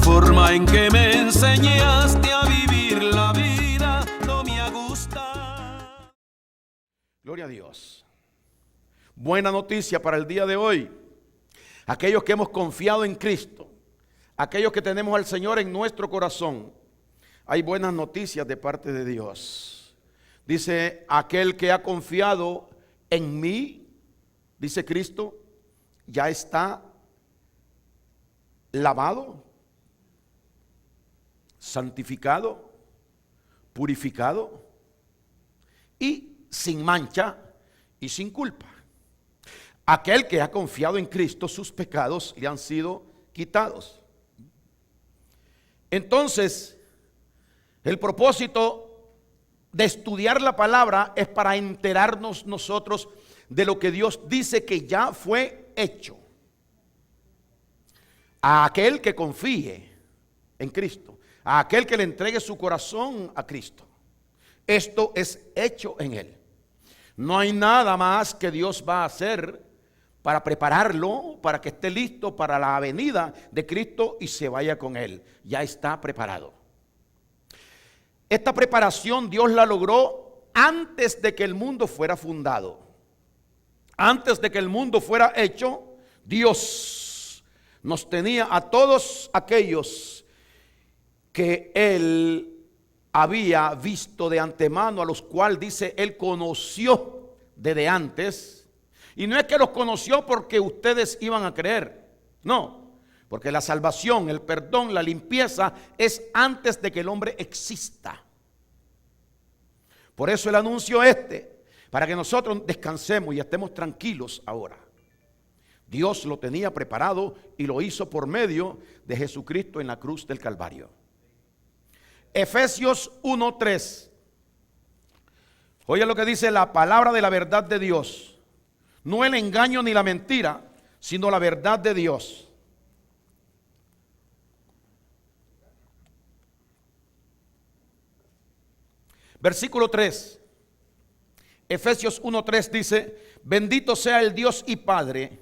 forma en que me enseñaste a vivir la vida no me gusta. Gloria a Dios. Buena noticia para el día de hoy. Aquellos que hemos confiado en Cristo, aquellos que tenemos al Señor en nuestro corazón, hay buenas noticias de parte de Dios. Dice, aquel que ha confiado en mí, dice Cristo, ya está lavado, santificado, purificado y sin mancha y sin culpa. Aquel que ha confiado en Cristo, sus pecados le han sido quitados. Entonces, el propósito de estudiar la palabra es para enterarnos nosotros de lo que Dios dice que ya fue hecho. A aquel que confíe en Cristo, a aquel que le entregue su corazón a Cristo, esto es hecho en él. No hay nada más que Dios va a hacer para prepararlo, para que esté listo para la venida de Cristo y se vaya con él. Ya está preparado. Esta preparación Dios la logró antes de que el mundo fuera fundado. Antes de que el mundo fuera hecho, Dios nos tenía a todos aquellos que Él había visto de antemano, a los cuales dice Él conoció desde antes. Y no es que los conoció porque ustedes iban a creer, no, porque la salvación, el perdón, la limpieza es antes de que el hombre exista. Por eso el anuncio para que nosotros descansemos y estemos tranquilos ahora. Dios lo tenía preparado y lo hizo por medio de Jesucristo en la cruz del Calvario. Efesios 1:3. Oye lo que dice la palabra de la verdad de Dios. No el engaño ni la mentira, sino la verdad de Dios. Versículo 3. Efesios 1:3 dice: bendito sea el Dios y Padre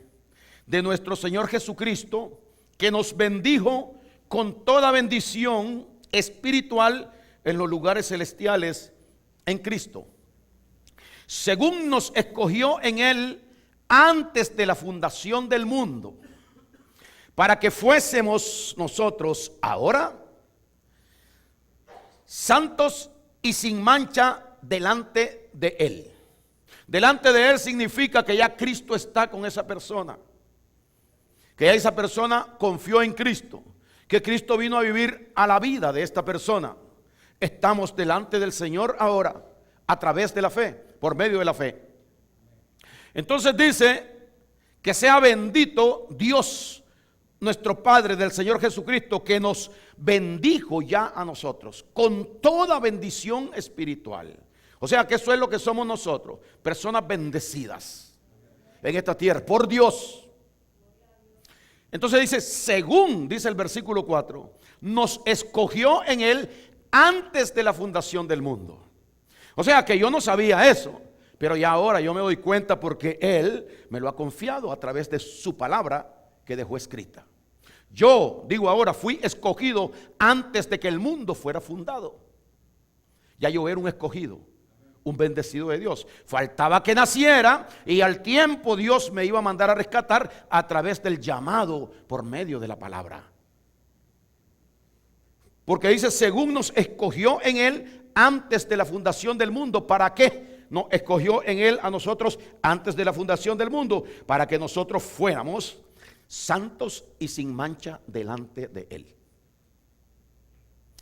de nuestro Señor Jesucristo, que nos bendijo con toda bendición espiritual en los lugares celestiales en Cristo, según nos escogió en Él antes de la fundación del mundo, para que fuésemos nosotros ahora santos y sin mancha delante de Él. Delante de Él significa que ya Cristo está con esa persona, que ya esa persona confió en Cristo, que Cristo vino a vivir a la vida de esta persona. Estamos delante del Señor ahora a través de la fe, por medio de la fe. Entonces dice que sea bendito Dios, nuestro Padre, del Señor Jesucristo, que nos bendijo ya a nosotros con toda bendición espiritual. O sea que eso es lo que somos nosotros, personas bendecidas en esta tierra por Dios. Entonces dice, según, dice el versículo 4, nos escogió en Él antes de la fundación del mundo. O sea que yo no sabía eso, pero ya ahora yo me doy cuenta porque Él me lo ha confiado a través de su palabra que dejó escrita. Yo, digo ahora, fui escogido antes de que el mundo fuera fundado. Ya yo era un escogido, un bendecido de Dios. Faltaba que naciera y al tiempo Dios me iba a mandar a rescatar a través del llamado por medio de la palabra. Porque dice, según nos escogió en Él antes de la fundación del mundo. ¿Para qué? Nos escogió en Él a nosotros antes de la fundación del mundo, para que nosotros fuéramos santos y sin mancha delante de Él.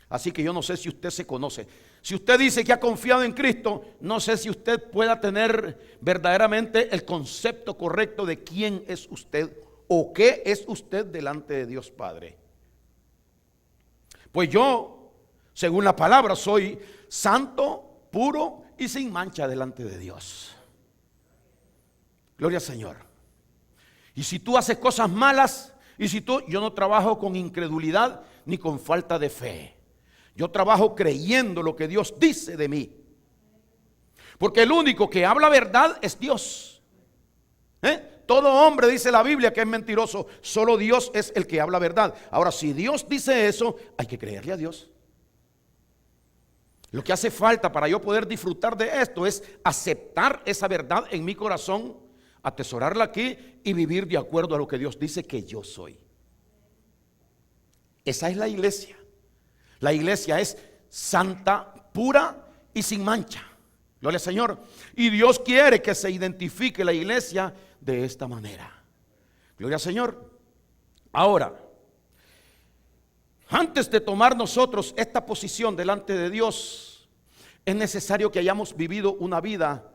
Así que yo no sé si usted se conoce. Si usted dice que ha confiado en Cristo, no sé si usted pueda tener verdaderamente el concepto correcto de quién es usted o qué es usted delante de Dios Padre. Pues yo, según la palabra, soy santo, puro y sin mancha delante de Dios. Gloria al Señor. Y si tú haces cosas malas, yo no trabajo con incredulidad ni con falta de fe. Yo trabajo creyendo lo que Dios dice de mí. Porque el único que habla verdad es Dios. Todo hombre, dice la Biblia, que es mentiroso. Solo Dios es el que habla verdad. Ahora, si Dios dice eso, hay que creerle a Dios. Lo que hace falta para yo poder disfrutar de esto es aceptar esa verdad en mi corazón, atesorarla aquí y vivir de acuerdo a lo que Dios dice que yo soy. Esa es la iglesia. La iglesia es santa, pura y sin mancha. Gloria al Señor. Y Dios quiere que se identifique la iglesia de esta manera. Gloria al Señor. Ahora, antes de tomar nosotros esta posición delante de Dios, es necesario que hayamos vivido una vida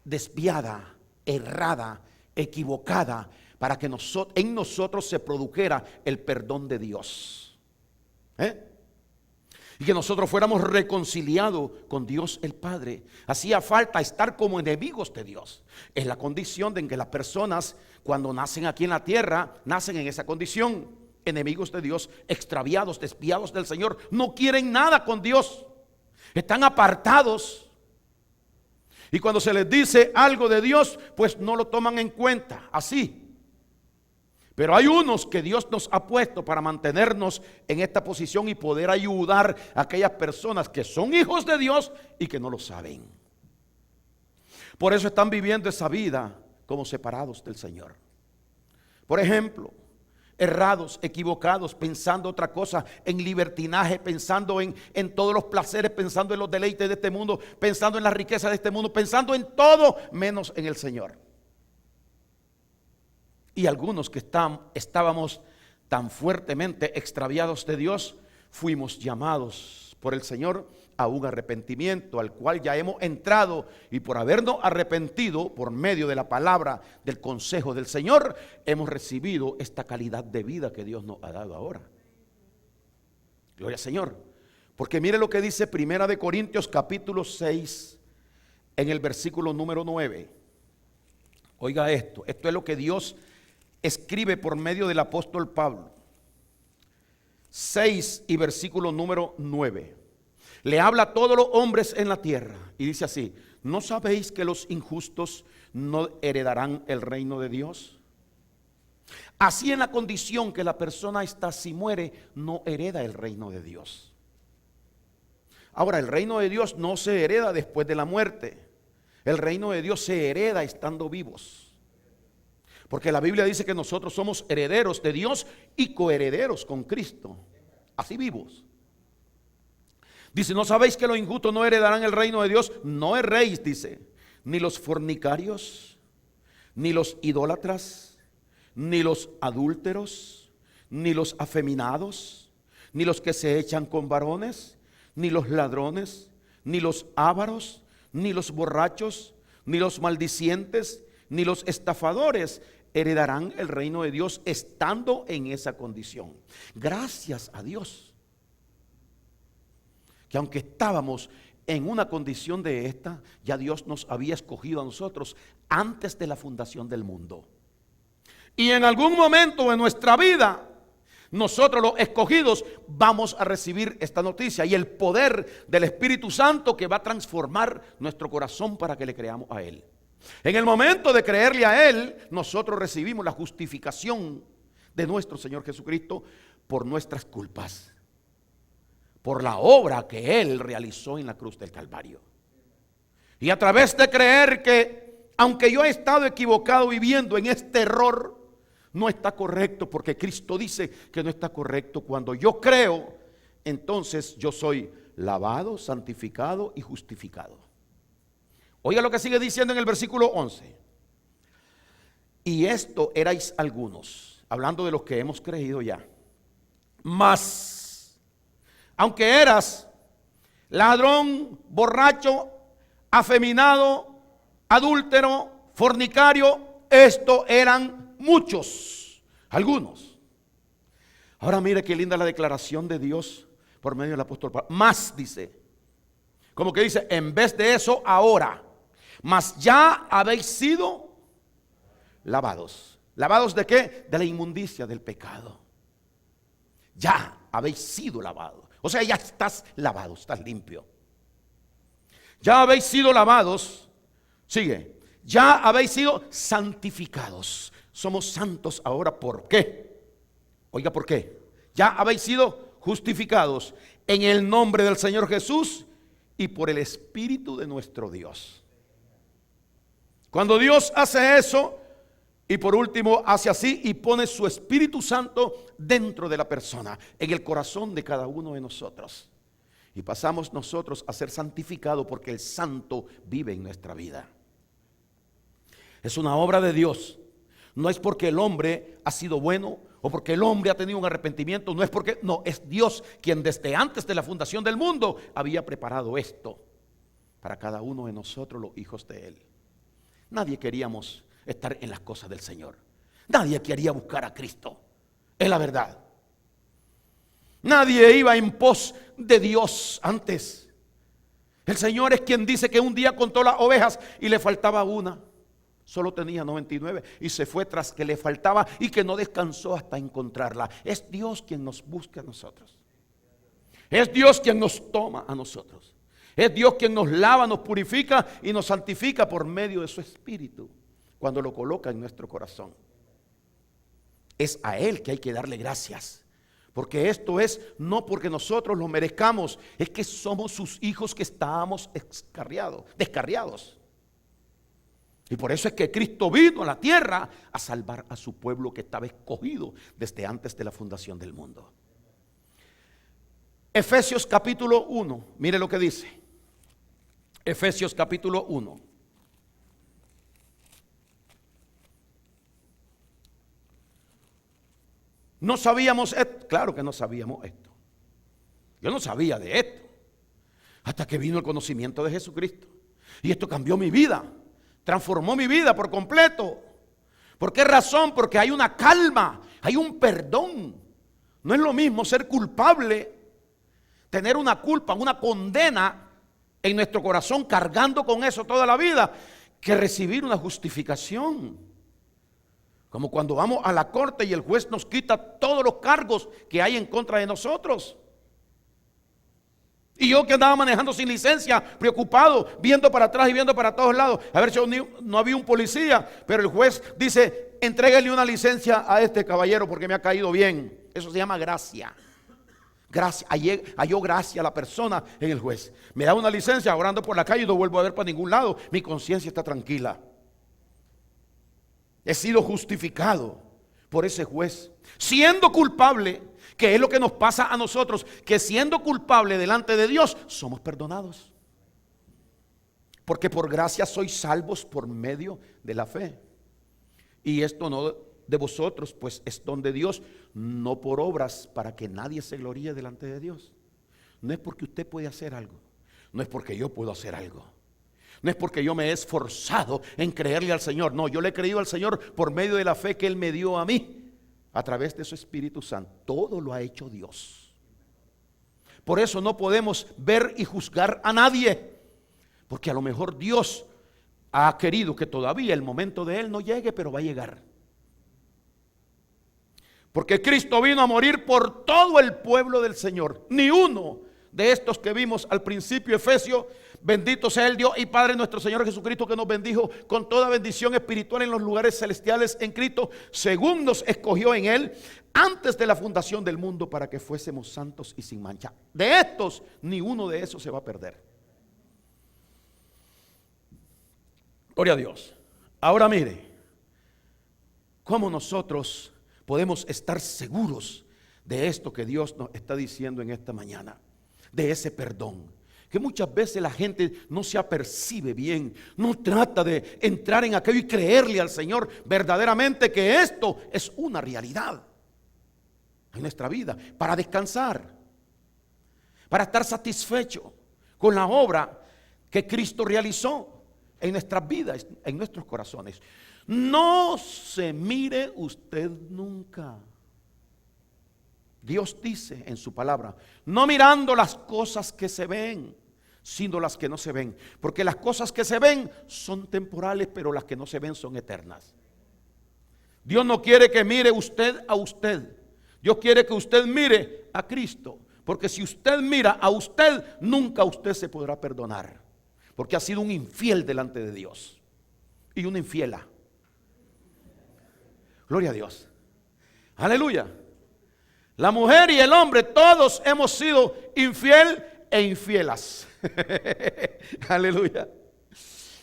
desviada, errada, equivocada, para que en nosotros se produjera el perdón de Dios. Y que nosotros fuéramos reconciliados con Dios el Padre. Hacía falta estar como enemigos de Dios. Es la condición de que las personas, cuando nacen aquí en la tierra, nacen en esa condición. Enemigos de Dios, extraviados, desviados del Señor. No quieren nada con Dios. Están apartados. Y cuando se les dice algo de Dios, pues no lo toman en cuenta. Así. Pero hay unos que Dios nos ha puesto para mantenernos en esta posición y poder ayudar a aquellas personas que son hijos de Dios y que no lo saben. Por eso están viviendo esa vida como separados del Señor. Por ejemplo, errados, equivocados, pensando otra cosa, en libertinaje, pensando en todos los placeres, pensando en los deleites de este mundo, pensando en la riqueza de este mundo, pensando en todo menos en el Señor. Y algunos que estábamos tan fuertemente extraviados de Dios, fuimos llamados por el Señor a un arrepentimiento al cual ya hemos entrado, y por habernos arrepentido por medio de la palabra del consejo del Señor, hemos recibido esta calidad de vida que Dios nos ha dado ahora. Gloria al Señor. Porque mire lo que dice Primera de Corintios capítulo 6 en el versículo número 9. Oiga esto es lo que Dios escribe por medio del apóstol Pablo. 6 y versículo número 9. Le habla a todos los hombres en la tierra y dice así: ¿no sabéis que los injustos no heredarán el reino de Dios? Así, en la condición que la persona está, si muere, no hereda el reino de Dios. Ahora, el reino de Dios no se hereda después de la muerte. El reino de Dios se hereda estando vivos. Porque la Biblia dice que nosotros somos herederos de Dios y coherederos con Cristo. Así vivos. Dice: ¿no sabéis que los injustos no heredarán el reino de Dios? No erréis, dice, ni los fornicarios, ni los idólatras, ni los adúlteros, ni los afeminados, ni los que se echan con varones, ni los ladrones, ni los ávaros, ni los borrachos, ni los maldicientes, ni los estafadores heredarán el reino de Dios estando en esa condición. Gracias a Dios que aunque estábamos en una condición de esta, ya Dios nos había escogido a nosotros antes de la fundación del mundo. Y en algún momento de nuestra vida, nosotros los escogidos vamos a recibir esta noticia y el poder del Espíritu Santo que va a transformar nuestro corazón para que le creamos a Él. En el momento de creerle a Él, nosotros recibimos la justificación de nuestro Señor Jesucristo por nuestras culpas, por la obra que Él realizó en la cruz del Calvario. Y a través de creer que, aunque yo he estado equivocado viviendo en este error, no está correcto, porque Cristo dice que no está correcto. Cuando yo creo, entonces yo soy lavado, santificado y justificado. Oiga lo que sigue diciendo en el versículo 11. Y esto erais algunos, hablando de los que hemos creído ya. Mas, aunque eras ladrón, borracho, afeminado, adúltero, fornicario, esto eran muchos, algunos. Ahora mire qué linda la declaración de Dios por medio del apóstol Pablo. Más, dice, como que dice, en vez de eso, ahora. Mas ya habéis sido lavados. ¿Lavados de qué? De la inmundicia del pecado. Ya habéis sido lavados. O sea, ya estás lavado, estás limpio. Ya habéis sido lavados. Sigue. ya habéis sido santificados. Somos santos ahora, ¿por qué? Oiga, ¿por qué? Ya habéis sido justificados en el nombre del Señor Jesús y por el Espíritu de nuestro Dios. Cuando Dios hace eso, y por último hace así y pone su Espíritu Santo dentro de la persona, en el corazón de cada uno de nosotros, y pasamos nosotros a ser santificados porque el santo vive en nuestra vida. Es una obra de Dios. No es porque el hombre ha sido bueno o porque el hombre ha tenido un arrepentimiento. No, es Dios quien desde antes de la fundación del mundo había preparado esto para cada uno de nosotros, los hijos de Él. Nadie queríamos estar en las cosas del Señor. Nadie quería buscar a Cristo. Es la verdad. Nadie iba en pos de Dios antes. El Señor es quien dice que un día contó las ovejas y le faltaba una. Solo tenía 99 y se fue tras que le faltaba y que no descansó hasta encontrarla. Es Dios quien nos busca a nosotros. Es Dios quien nos toma a nosotros. Es Dios quien nos lava, nos purifica y nos santifica por medio de su Espíritu cuando lo coloca en nuestro corazón. Es a Él que hay que darle gracias. Porque esto es no porque nosotros lo merezcamos, es que somos sus hijos que estábamos descarriados. Y por eso es que Cristo vino a la tierra a salvar a su pueblo que estaba escogido desde antes de la fundación del mundo. Efesios capítulo 1, mire lo que dice. Efesios capítulo 1. No sabíamos esto. Claro que no sabíamos esto. Yo no sabía de esto hasta que vino el conocimiento de Jesucristo. Y esto cambió mi vida, transformó mi vida por completo. ¿Por qué razón? Porque hay una calma, hay un perdón. No es lo mismo ser culpable, tener una culpa, una condena en nuestro corazón, cargando con eso toda la vida, que recibir una justificación. Como cuando vamos a la corte y el juez nos quita todos los cargos que hay en contra de nosotros. Y yo que andaba manejando sin licencia, preocupado, viendo para atrás y viendo para todos lados, a ver si no había un policía, pero el juez dice, entrégale una licencia a este caballero porque me ha caído bien. Eso se llama gracia. Gracia, halló gracia a la persona en el juez. Me da una licencia, orando por la calle y no vuelvo a ver para ningún lado. Mi conciencia está tranquila. He sido justificado por ese juez, siendo culpable, que es lo que nos pasa a nosotros, que siendo culpable delante de Dios, somos perdonados. Porque por gracia sois salvos por medio de la fe. Y esto no de vosotros, pues es don de Dios, no por obras, para que nadie se gloríe delante de Dios. No es porque usted puede hacer algo, no es porque yo puedo hacer algo. No es porque yo me he esforzado en creerle al Señor. No, yo le he creído al Señor por medio de la fe que Él me dio a mí, a través de su Espíritu Santo. Todo lo ha hecho Dios. Por eso no podemos ver y juzgar a nadie, porque a lo mejor Dios ha querido que todavía el momento de Él no llegue, pero va a llegar. Porque Cristo vino a morir por todo el pueblo del Señor. Ni uno de estos que vimos al principio, Efesios, bendito sea el Dios y Padre nuestro Señor Jesucristo, que nos bendijo con toda bendición espiritual en los lugares celestiales en Cristo, según nos escogió en Él antes de la fundación del mundo, para que fuésemos santos y sin mancha. De estos, ni uno de esos se va a perder. Gloria a Dios. Ahora mire, cómo nosotros podemos estar seguros de esto que Dios nos está diciendo en esta mañana, de ese perdón. Que muchas veces la gente no se apercibe bien, no trata de entrar en aquello y creerle al Señor verdaderamente que esto es una realidad en nuestra vida, para descansar, para estar satisfecho con la obra que Cristo realizó en nuestras vidas, en nuestros corazones. No se mire usted nunca. Dios dice en su palabra, no mirando las cosas que se ven, sino las que no se ven. Porque las cosas que se ven son temporales, pero las que no se ven son eternas. Dios no quiere que mire usted a usted. Dios quiere que usted mire a Cristo. Porque si usted mira a usted, nunca usted se podrá perdonar. Porque ha sido un infiel delante de Dios. y una infiela. Gloria a Dios. Aleluya. La mujer y el hombre, todos hemos sido infiel e infielas. Aleluya.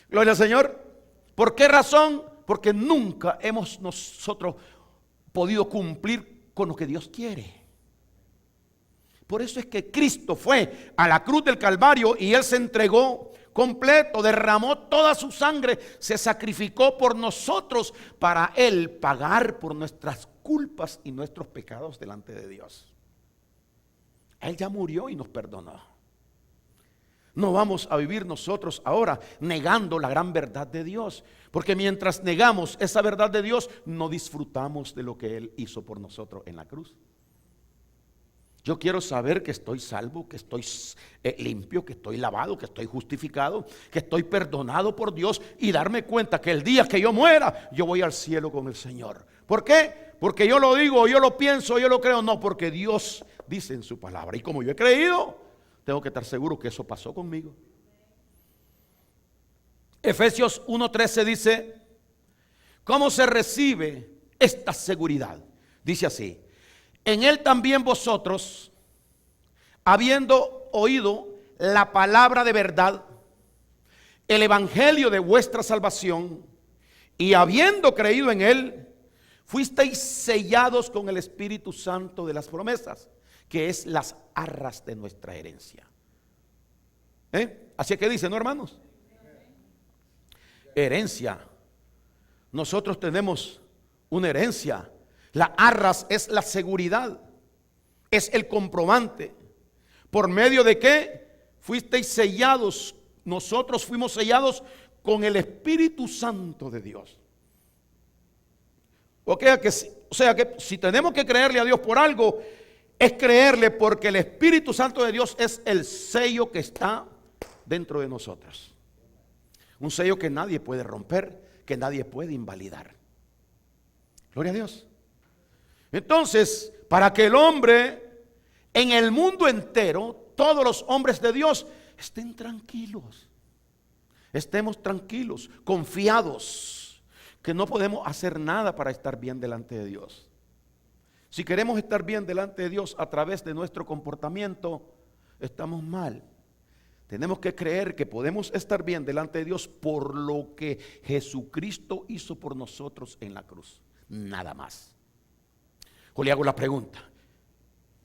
Gloria al Señor. ¿Por qué razón? Porque nunca hemos nosotros podido cumplir con lo que Dios quiere. Por eso es que Cristo fue a la cruz del Calvario y Él se entregó completo, derramó toda su sangre, se sacrificó por nosotros para Él pagar por nuestras culpas y nuestros pecados delante de Dios. Él ya murió y nos perdonó. No vamos a vivir nosotros ahora negando la gran verdad de Dios, porque mientras negamos esa verdad de Dios, no disfrutamos de lo que Él hizo por nosotros en la cruz. Yo quiero saber que estoy salvo, que estoy limpio, que estoy lavado, que estoy justificado, que estoy perdonado por Dios y darme cuenta que el día que yo muera, yo voy al cielo con el Señor. ¿Por qué? Porque yo lo digo, yo lo pienso, yo lo creo. No, porque Dios dice en su palabra. Y como yo he creído, tengo que estar seguro que eso pasó conmigo. Efesios 1:13 dice, ¿cómo se recibe esta seguridad? Dice así: en Él también vosotros, habiendo oído la palabra de verdad, el evangelio de vuestra salvación, y habiendo creído en Él, fuisteis sellados con el Espíritu Santo de las promesas, que es las arras de nuestra herencia. Así que dice, ¿no, hermanos? Herencia. Nosotros tenemos una herencia. La arras es la seguridad, es el comprobante. ¿Por medio de qué? Fuisteis sellados. Nosotros fuimos sellados con el Espíritu Santo de Dios. O sea que si tenemos que creerle a Dios por algo, es creerle porque el Espíritu Santo de Dios es el sello que está dentro de nosotros. Un sello que nadie puede romper, que nadie puede invalidar. Gloria a Dios. Entonces, para que el hombre en el mundo entero, todos los hombres de Dios, estén tranquilos, estemos tranquilos, confiados, que no podemos hacer nada para estar bien delante de Dios. Si queremos estar bien delante de Dios a través de nuestro comportamiento, estamos mal. Tenemos que creer que podemos estar bien delante de Dios por lo que Jesucristo hizo por nosotros en la cruz. Nada más. O le hago la pregunta: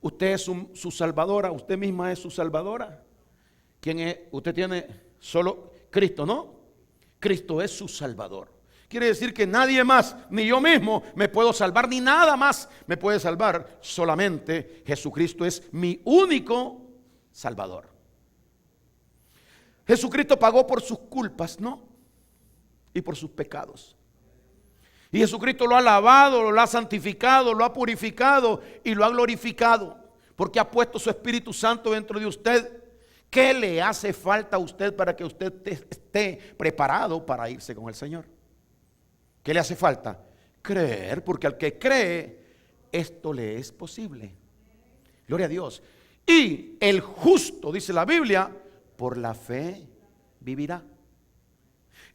¿usted es su salvadora? ¿Usted misma es su salvadora? ¿Quién es? Usted tiene solo Cristo, ¿no? Cristo es su salvador. Quiere decir que nadie más, ni yo mismo, me puedo salvar, ni nada más me puede salvar. Solamente Jesucristo es mi único salvador. Jesucristo pagó por sus culpas, ¿no? Y por sus pecados. Y Jesucristo lo ha lavado, lo ha santificado, lo ha purificado y lo ha glorificado, porque ha puesto su Espíritu Santo dentro de usted. ¿Qué le hace falta a usted para que usted esté preparado para irse con el Señor? ¿Qué le hace falta? Creer, porque al que cree, esto le es posible. Gloria a Dios. Y el justo, dice la Biblia, por la fe vivirá.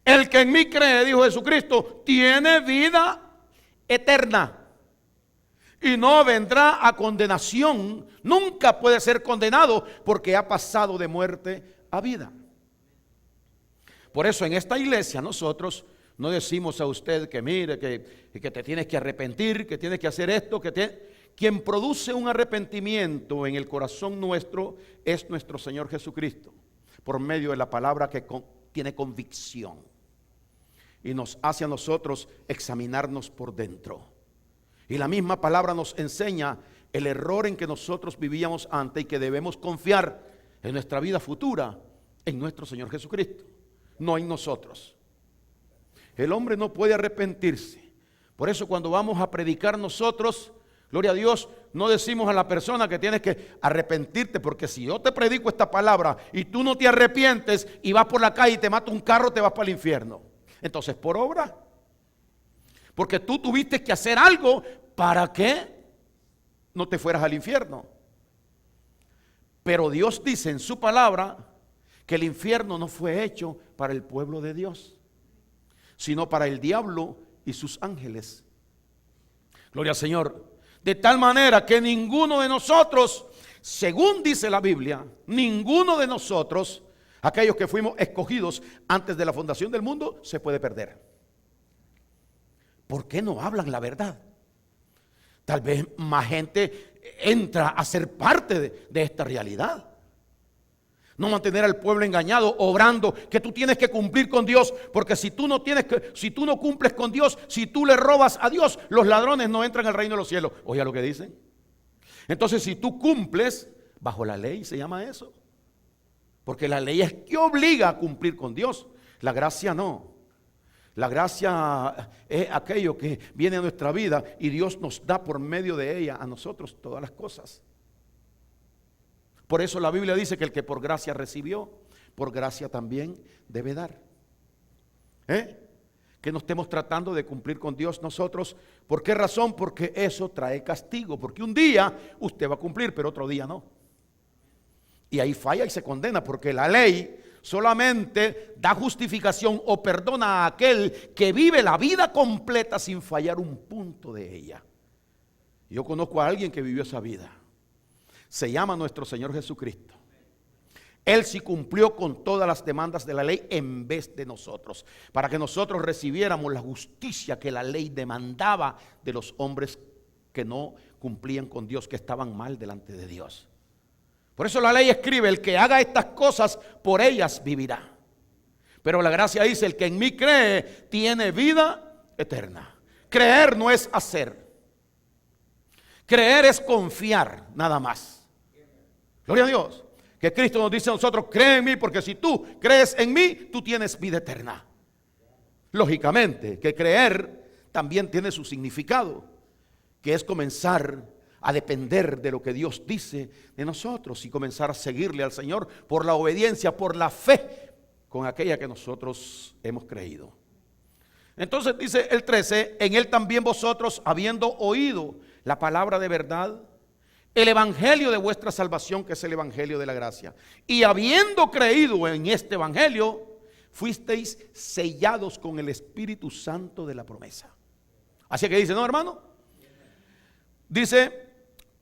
El que en mí cree, dijo Jesucristo, tiene vida eterna y no vendrá a condenación. Nunca puede ser condenado porque ha pasado de muerte a vida. Por eso en esta iglesia nosotros no decimos a usted que mire, que te tienes que arrepentir, que tienes que hacer esto, Quien produce un arrepentimiento en el corazón nuestro es nuestro Señor Jesucristo, por medio de la palabra que tiene convicción y nos hace a nosotros examinarnos por dentro. Y la misma palabra nos enseña el error en que nosotros vivíamos antes y que debemos confiar en nuestra vida futura en nuestro Señor Jesucristo, no en nosotros. El hombre no puede arrepentirse. Por eso cuando vamos a predicar nosotros, gloria a Dios, no decimos a la persona que tienes que arrepentirte, porque si yo te predico esta palabra y tú no te arrepientes y vas por la calle y te mata un carro, te vas para el infierno. Entonces, por obra. Porque tú tuviste que hacer algo para que no te fueras al infierno. Pero Dios dice en su palabra que el infierno no fue hecho para el pueblo de Dios. sino para el diablo y sus ángeles. Gloria al Señor. De tal manera que ninguno de nosotros, según dice la Biblia, ninguno de nosotros, aquellos que fuimos escogidos antes de la fundación del mundo, se puede perder. ¿Por qué no hablan la verdad? Tal vez más gente entra a ser parte de esta realidad. No mantener al pueblo engañado, obrando que tú tienes que cumplir con Dios, porque si tú no cumples con Dios, si tú le robas a Dios, los ladrones no entran al reino de los cielos. Oiga lo que dicen. Entonces, si tú cumples bajo la ley, se llama eso. Porque la ley es que obliga a cumplir con Dios. La gracia no. La gracia es aquello que viene a nuestra vida y Dios nos da por medio de ella a nosotros todas las cosas. Por eso la Biblia dice que el que por gracia recibió, por gracia también debe dar. Que no estemos tratando de cumplir con Dios nosotros. ¿Por qué razón? Porque eso trae castigo. Porque un día usted va a cumplir, pero otro día no. Y ahí falla y se condena, porque la ley solamente da justificación o perdona a aquel que vive la vida completa sin fallar un punto de ella. Yo conozco a alguien que vivió esa vida. Se llama nuestro Señor Jesucristo. Él sí cumplió con todas las demandas de la ley en vez de nosotros, para que nosotros recibiéramos la justicia que la ley demandaba de los hombres que no cumplían con Dios, que estaban mal delante de Dios. Por eso la ley escribe: el que haga estas cosas, por ellas vivirá. Pero la gracia dice: el que en mí cree tiene vida eterna. Creer no es hacer. Creer es confiar, nada más. Gloria a Dios. Que Cristo nos dice a nosotros: cree en mí, porque si tú crees en mí, tú tienes vida eterna. Lógicamente que creer también tiene su significado, que es comenzar a depender de lo que Dios dice de nosotros y comenzar a seguirle al Señor por la obediencia, por la fe con aquella que nosotros hemos creído. Entonces dice el 13: en él también vosotros, habiendo oído la palabra de verdad, el evangelio de vuestra salvación, que es el evangelio de la gracia, y habiendo creído en este evangelio, fuisteis sellados con el Espíritu Santo de la promesa. Así que dice, ¿no, hermano? Dice: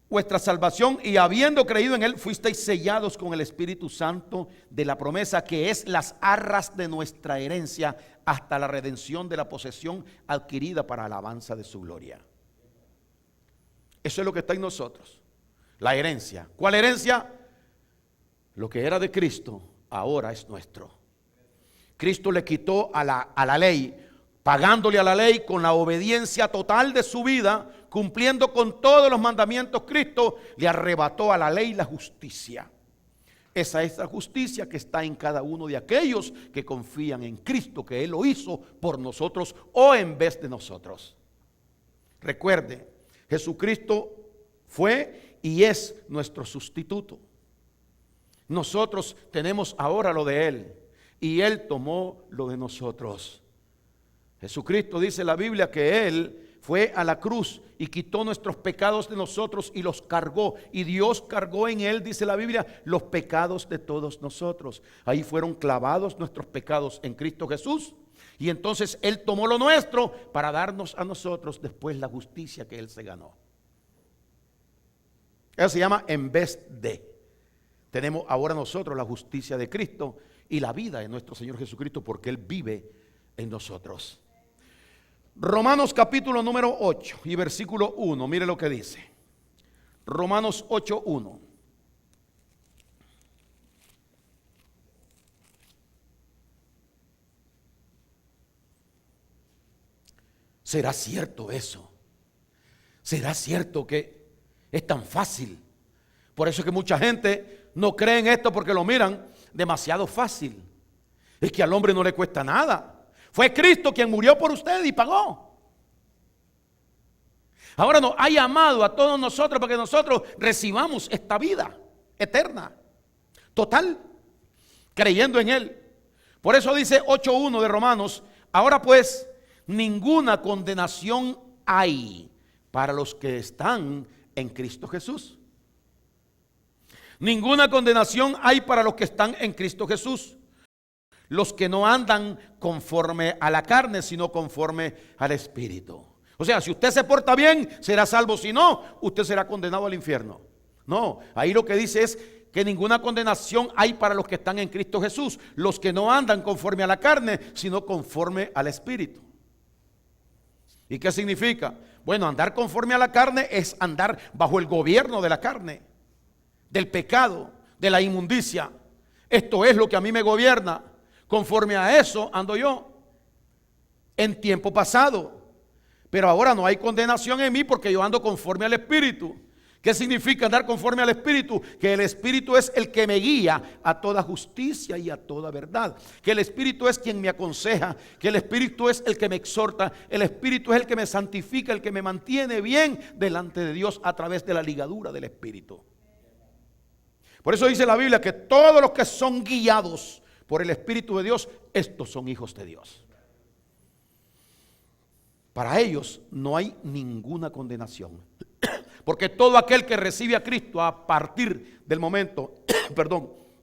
vuestra salvación, y habiendo creído en él, fuisteis sellados con el Espíritu Santo de la promesa, que es las arras de nuestra herencia, hasta la redención de la posesión adquirida para alabanza de su gloria. Eso es lo que está en nosotros, la herencia. ¿Cuál herencia? Lo que era de Cristo ahora es nuestro. Cristo le quitó a la ley, pagándole a la ley con la obediencia total de su vida, cumpliendo con todos los mandamientos. Cristo le arrebató a la ley la justicia. Esa es la justicia que está en cada uno de aquellos que confían en Cristo, que Él lo hizo por nosotros o en vez de nosotros. Recuerde, Jesucristo fue y es nuestro sustituto. Nosotros tenemos ahora lo de Él y Él tomó lo de nosotros. Jesucristo, dice la Biblia, que Él fue a la cruz y quitó nuestros pecados de nosotros y los cargó. Y Dios cargó en Él, dice la Biblia, los pecados de todos nosotros. Ahí fueron clavados nuestros pecados en Cristo Jesús. Y entonces Él tomó lo nuestro para darnos a nosotros después la justicia que Él se ganó. Eso se llama en vez de. Tenemos ahora nosotros la justicia de Cristo y la vida de nuestro Señor Jesucristo, porque Él vive en nosotros. Romanos capítulo número 8 y versículo 1, mire lo que dice. Romanos 8:1. ¿Será cierto eso? ¿Será cierto que es tan fácil? Por eso es que mucha gente no cree en esto, porque lo miran demasiado fácil. Es que al hombre no le cuesta nada. Fue Cristo quien murió por usted y pagó. Ahora nos ha llamado a todos nosotros para que nosotros recibamos esta vida eterna, total, creyendo en Él. Por eso dice 8:1 de Romanos: ahora pues ninguna condenación hay para los que están en Cristo Jesús. Ninguna condenación hay para los que están en Cristo Jesús. los que no andan conforme a la carne, sino conforme al Espíritu. O sea, si usted se porta bien, será salvo. Si no, usted será condenado al infierno. No, ahí lo que dice es que ninguna condenación hay para los que están en Cristo Jesús, los que no andan conforme a la carne, sino conforme al Espíritu. ¿Y qué significa? Bueno, andar conforme a la carne es andar bajo el gobierno de la carne, del pecado, de la inmundicia. Esto es lo que a mí me gobierna. Conforme a eso ando yo en tiempo pasado. Pero ahora no hay condenación en mí porque yo ando conforme al Espíritu. ¿Qué significa andar conforme al Espíritu? Que el Espíritu es el que me guía a toda justicia y a toda verdad. Que el Espíritu es quien me aconseja. Que el Espíritu es el que me exhorta. El Espíritu es el que me santifica, el que me mantiene bien delante de Dios a través de la ligadura del Espíritu. Por eso dice la Biblia que todos los que son guiados por el Espíritu de Dios, estos son hijos de Dios. Para ellos no hay ninguna condenación. Porque todo aquel que recibe a Cristo a partir del momento,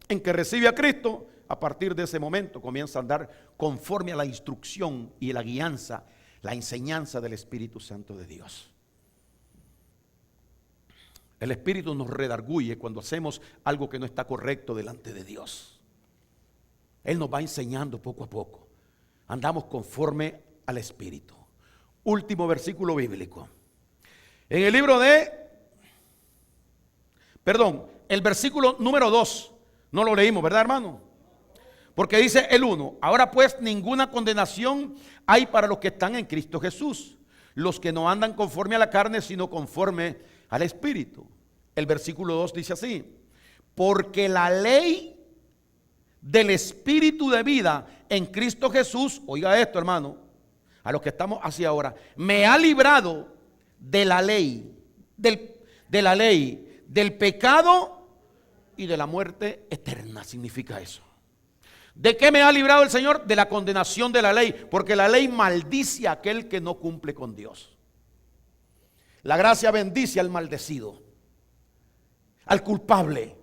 en que recibe a Cristo, a partir de ese momento comienza a andar conforme a la instrucción y la guianza, la enseñanza del Espíritu Santo de Dios. El Espíritu nos redarguye cuando hacemos algo que no está correcto delante de Dios. Él nos va enseñando poco a poco. Andamos conforme al Espíritu. Último versículo bíblico. En el libro el versículo número 2, no lo leímos, ¿verdad, hermano? Porque dice el 1, ahora pues ninguna condenación hay para los que están en Cristo Jesús, los que no andan conforme a la carne, sino conforme al Espíritu. El versículo 2 dice así, porque la ley del Espíritu de vida en Cristo Jesús, oiga esto, hermano, a los que estamos así ahora, me ha librado de la ley, del pecado y de la muerte eterna. Significa eso. ¿De qué me ha librado el Señor? De la condenación de la ley, porque la ley maldice a aquel que no cumple con Dios. La gracia bendice al maldecido, al culpable.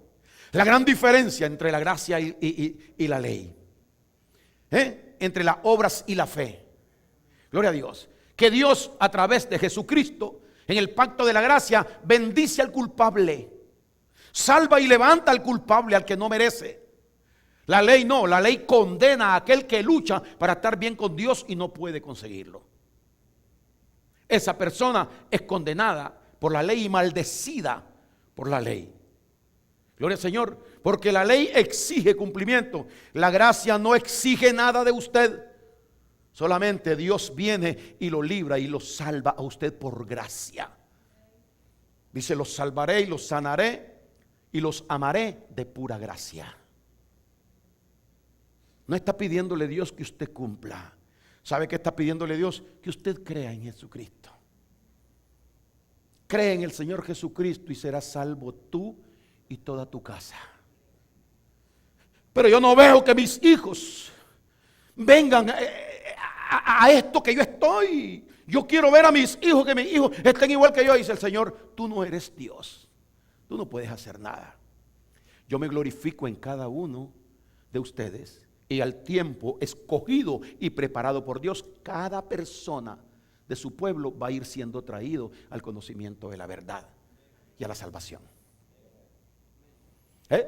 La gran diferencia entre la gracia y la ley, entre las obras y la fe. Gloria a Dios. Que Dios a través de Jesucristo en el pacto de la gracia bendice al culpable, salva y levanta al culpable, al que no merece. La ley no, la ley condena a aquel que lucha para estar bien con Dios y no puede conseguirlo. Esa persona es condenada por la ley y maldecida por la ley. Gloria al Señor, porque la ley exige cumplimiento. La gracia no exige nada de usted. Solamente Dios viene y lo libra y lo salva a usted por gracia. Dice, los salvaré y los sanaré y los amaré de pura gracia. No está pidiéndole Dios que usted cumpla. ¿Sabe qué está pidiéndole Dios? Que usted crea en Jesucristo. Cree en el Señor Jesucristo y serás salvo tú y toda tu casa. Pero yo no veo que mis hijos vengan a esto que yo estoy. Yo quiero ver a mis hijos, que mis hijos estén igual que yo. Dice el Señor, tú no eres Dios. Tú no puedes hacer nada. Yo me glorifico en cada uno de ustedes. Y al tiempo escogido y preparado por Dios, cada persona de su pueblo va a ir siendo traído al conocimiento de la verdad y a la salvación.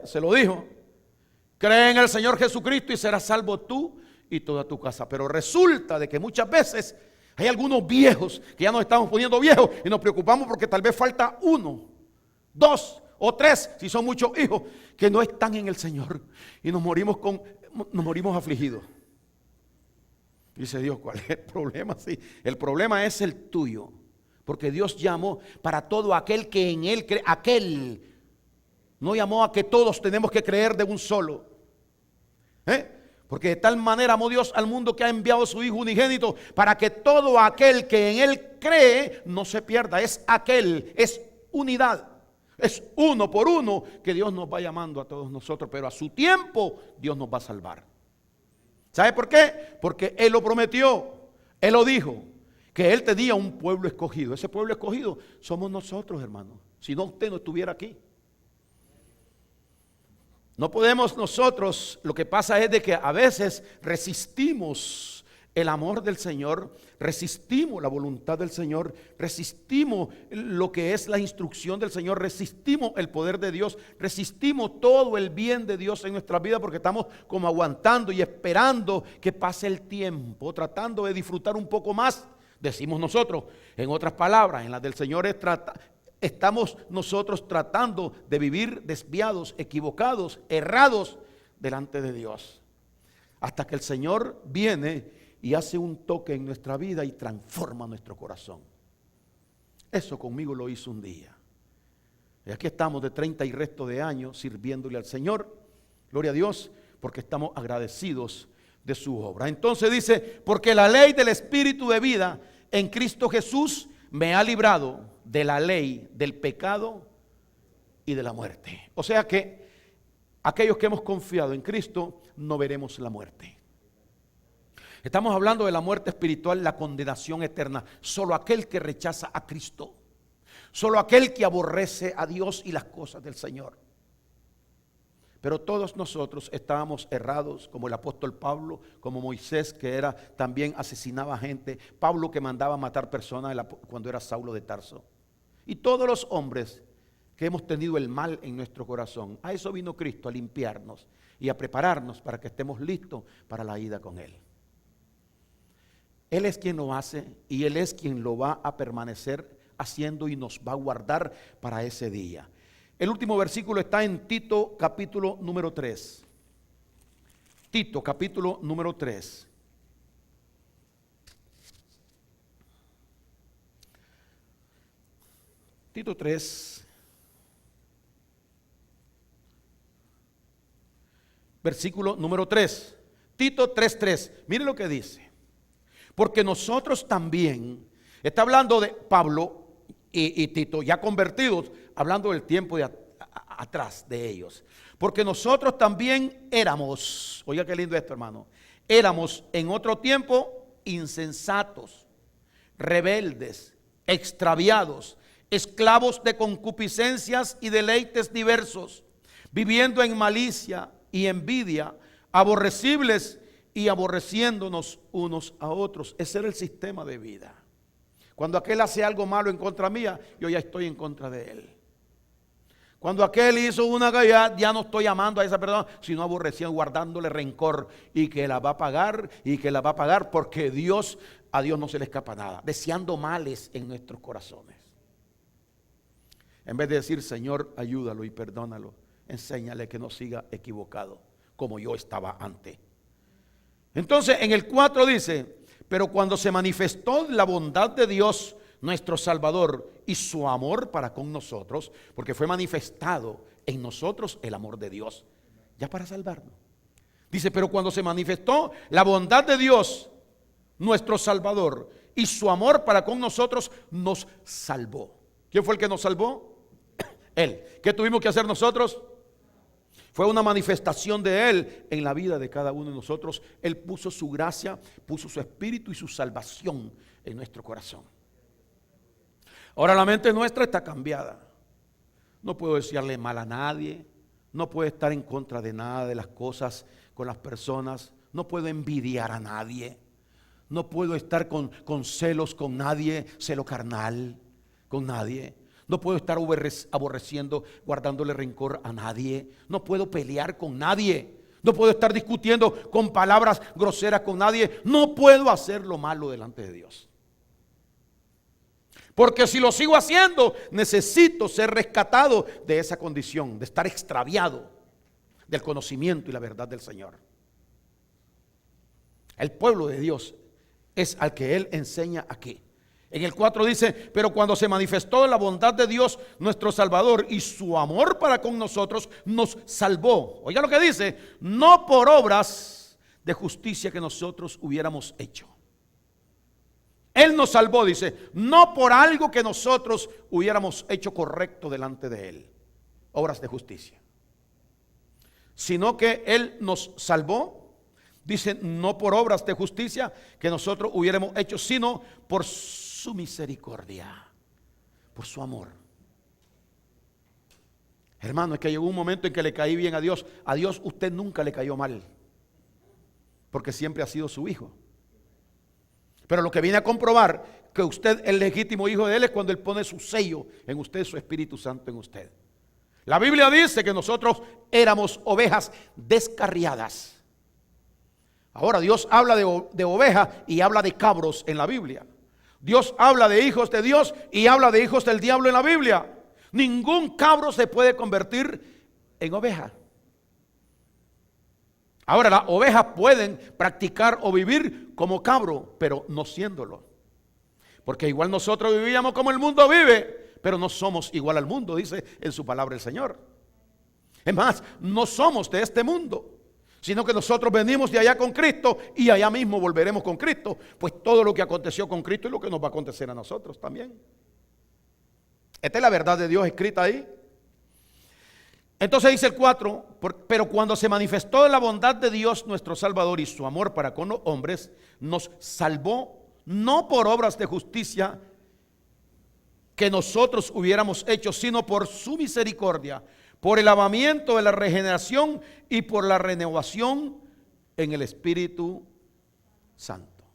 Se lo dijo. Cree en el Señor Jesucristo y serás salvo tú y toda tu casa. Pero resulta de que muchas veces hay algunos viejos que ya nos estamos poniendo viejos y nos preocupamos porque tal vez falta 1, 2 o 3, si son muchos hijos, que no están en el Señor y nos morimos afligidos. Dice Dios, ¿cuál es el problema? Sí, el problema es el tuyo, porque Dios llamó para todo aquel que en Él cree. Aquel no llamó a que todos tenemos que creer de un solo. Porque de tal manera amó Dios al mundo que ha enviado a su Hijo unigénito para que todo aquel que en Él cree no se pierda. Es aquel, es unidad, es uno por uno que Dios nos va llamando a todos nosotros, pero a su tiempo Dios nos va a salvar. ¿Sabe por qué? Porque Él lo prometió, Él lo dijo, que Él tenía un pueblo escogido. Ese pueblo escogido somos nosotros, hermanos. Si no, usted no estuviera aquí. No podemos nosotros, lo que pasa es de que a veces resistimos el amor del Señor, resistimos la voluntad del Señor, resistimos lo que es la instrucción del Señor, resistimos el poder de Dios, resistimos todo el bien de Dios en nuestra vida porque estamos como aguantando y esperando que pase el tiempo, tratando de disfrutar un poco más, decimos nosotros. En otras palabras, en las del Señor estamos nosotros tratando de vivir desviados, equivocados, errados delante de Dios, hasta que el Señor viene y hace un toque en nuestra vida y transforma nuestro corazón. Eso conmigo lo hizo un día. Y aquí estamos de 30 y resto de años sirviéndole al Señor. Gloria a Dios, porque estamos agradecidos de su obra. Entonces dice, porque la ley del Espíritu de vida en Cristo Jesús me ha librado de la ley del pecado y de la muerte. O sea que aquellos que hemos confiado en Cristo no veremos la muerte. Estamos hablando de la muerte espiritual, la condenación eterna. Solo aquel que rechaza a Cristo, solo aquel que aborrece a Dios y las cosas del Señor. Pero todos nosotros estábamos errados, como el apóstol Pablo, como Moisés, que era también asesinaba gente, Pablo que mandaba matar personas cuando era Saulo de Tarso. Y todos los hombres que hemos tenido el mal en nuestro corazón, a eso vino Cristo, a limpiarnos y a prepararnos para que estemos listos para la ida con Él. Él es quien lo hace y Él es quien lo va a permanecer haciendo y nos va a guardar para ese día. El último versículo está en Tito capítulo número 3. Tito capítulo número 3. Tito 3. Versículo número 3. Tito 3:3. Mire lo que dice. Porque nosotros también, está hablando de Pablo y Tito, ya convertidos, hablando del tiempo de atrás de ellos. Porque nosotros también éramos, oiga qué lindo esto, hermano, éramos en otro tiempo insensatos, rebeldes, extraviados, esclavos de concupiscencias y deleites diversos, viviendo en malicia y envidia, aborrecibles y aborreciéndonos unos a otros. Ese era el sistema de vida. Cuando aquel hace algo malo en contra mía, yo ya estoy en contra de él. Cuando aquel hizo una gallada, ya no estoy amando a esa persona, sino aborreciendo, guardándole rencor y que la va a pagar y que la va a pagar porque a Dios no se le escapa nada. Deseando males en nuestros corazones. En vez de decir, Señor, ayúdalo y perdónalo, enséñale que no siga equivocado como yo estaba antes. Entonces en el 4 dice, pero cuando se manifestó la bondad de Dios nuestro Salvador y su amor para con nosotros, porque fue manifestado en nosotros el amor de Dios, ya para salvarnos. Dice, pero cuando se manifestó la bondad de Dios nuestro Salvador y su amor para con nosotros, nos salvó. ¿Quién fue el que nos salvó? Él. ¿Qué tuvimos que hacer nosotros? Fue una manifestación de Él en la vida de cada uno de nosotros. Él puso su gracia, puso su espíritu y su salvación en nuestro corazón. Ahora la mente nuestra está cambiada. No puedo desearle mal a nadie. No puedo estar en contra de nada de las cosas con las personas. No puedo envidiar a nadie. No puedo estar con celos con nadie, celo carnal con nadie. No puedo estar aborreciendo, guardándole rencor a nadie. No puedo pelear con nadie. No puedo estar discutiendo con palabras groseras con nadie. No puedo hacer lo malo delante de Dios. Porque si lo sigo haciendo, necesito ser rescatado de esa condición, de estar extraviado del conocimiento y la verdad del Señor. El pueblo de Dios es al que Él enseña aquí. En el 4 dice, pero cuando se manifestó la bondad de Dios nuestro Salvador y su amor para con nosotros, nos salvó. Oiga lo que dice, no por obras de justicia que nosotros hubiéramos hecho. Él nos salvó, dice, no por algo que nosotros hubiéramos hecho correcto delante de Él, obras de justicia, sino que Él nos salvó, dice, no por obras de justicia que nosotros hubiéramos hecho, sino por su misericordia, por su amor. Hermano, es que llegó un momento en que le caí bien a Dios. A Dios usted nunca le cayó mal, porque siempre ha sido su hijo. Pero lo que viene a comprobar que usted es el legítimo hijo de Él es cuando Él pone su sello en usted, su Espíritu Santo en usted. La Biblia dice que nosotros éramos ovejas descarriadas. Ahora Dios habla de ovejas y habla de cabros en la Biblia. Dios habla de hijos de Dios y habla de hijos del diablo en la Biblia. Ningún cabro se puede convertir en oveja. Ahora, las ovejas pueden practicar o vivir como cabro, pero no siéndolo. Porque igual nosotros vivíamos como el mundo vive, pero no somos igual al mundo, dice en su palabra el Señor. Es más, no somos de este mundo, sino que nosotros venimos de allá con Cristo y allá mismo volveremos con Cristo. Pues todo lo que aconteció con Cristo es lo que nos va a acontecer a nosotros también. Esta es la verdad de Dios escrita ahí. Entonces dice el 4, pero cuando se manifestó la bondad de Dios nuestro Salvador y su amor para con los hombres, nos salvó no por obras de justicia que nosotros hubiéramos hecho, sino por su misericordia, por el lavamiento de la regeneración y por la renovación en el Espíritu Santo.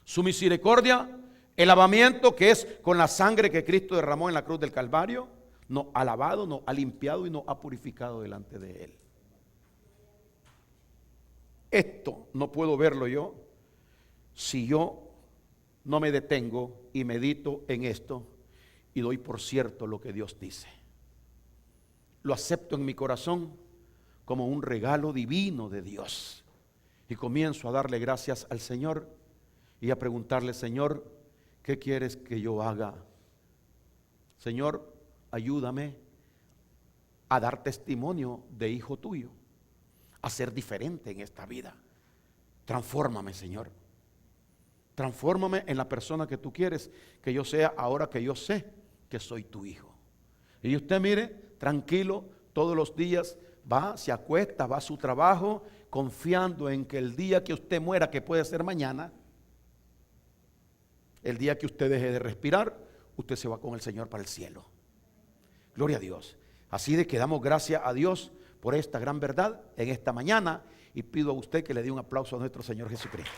Su misericordia, el lavamiento que es con la sangre que Cristo derramó en la cruz del Calvario, nos ha lavado, nos ha limpiado y nos ha purificado delante de Él. Esto no puedo verlo yo si yo no me detengo y medito en esto y doy por cierto lo que Dios dice. Lo acepto en mi corazón como un regalo divino de Dios y comienzo a darle gracias al Señor y a preguntarle: Señor, ¿qué quieres que yo haga? Señor, ayúdame a dar testimonio de hijo tuyo, a ser diferente en esta vida. Transfórmame, Señor. Transfórmame en la persona que tú quieres que yo sea ahora que yo sé que soy tu hijo. Y usted mire, tranquilo, todos los días va, se acuesta, va a su trabajo, confiando en que el día que usted muera, que puede ser mañana, el día que usted deje de respirar, usted se va con el Señor para el cielo. Gloria a Dios. Así de que damos gracias a Dios por esta gran verdad en esta mañana y pido a usted que le dé un aplauso a nuestro Señor Jesucristo.